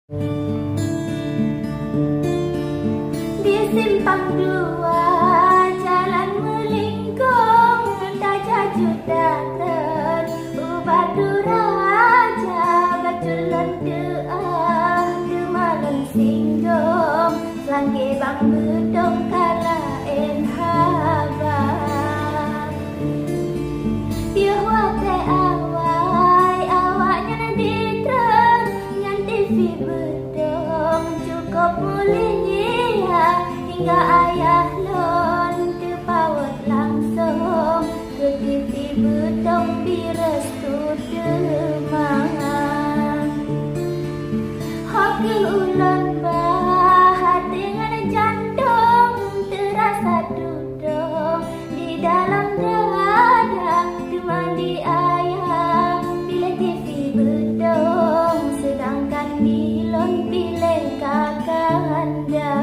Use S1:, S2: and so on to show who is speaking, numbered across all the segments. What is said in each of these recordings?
S1: Di simpang dua jalan melingkung, tak jajut datang ubah duraja bacul lendeah demalan singgong langge bang bedong kala en habang dia wate awai awaknya nanti terang ngan TV bedong cukup mulia hingga ayah lon terpawat langsung ke TV bedong di restu demang hoki ulun bahati ngan jantung terasa duduk di dalam dada temani ayah bila TV bedong sedangkan di lon pilih kakanda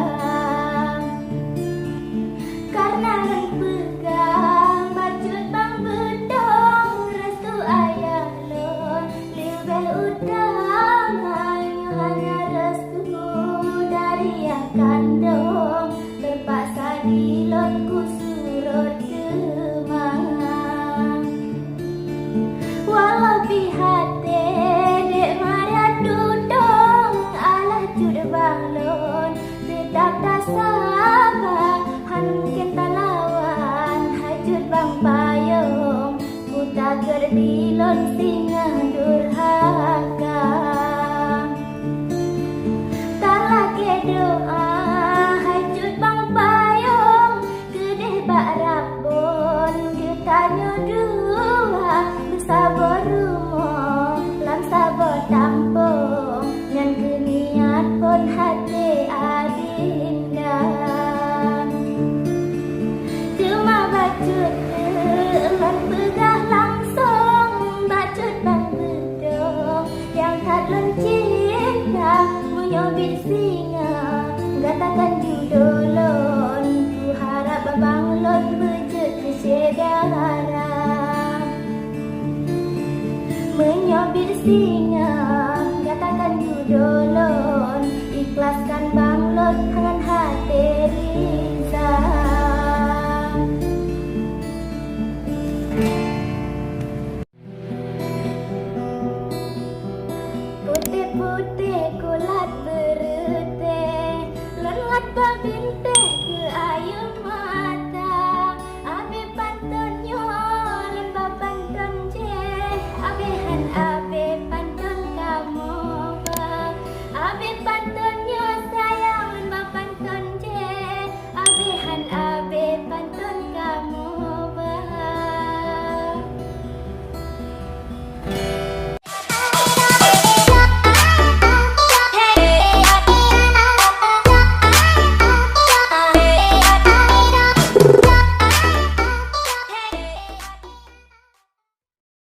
S1: karena lon pegang bacut bang bedong restu ayah lon lebih utama hanya restu dari yang kandung terpaksa di lon ku surut demang walau pihak dek marah dudung alah jude balon tetap tak sabar han mungkin tak lawan hajut bang payung ku tak gerdilon singa durhaka tak lagi doa hajut bang payung kedeh bak rabon dia tanya dua bersabar rumah lam sabar tampung ngan keniat pun hati adinda cuma bacut elan pegah langsung bacut bang bedong yang tak lon cinta menyobit singa gatakan judolon ku harap babang lon bejut kesedara menyobit singa gatakan judolon ikhlaskan bang lon dengan hati riza putih-putih kulat berete lengat bang bintang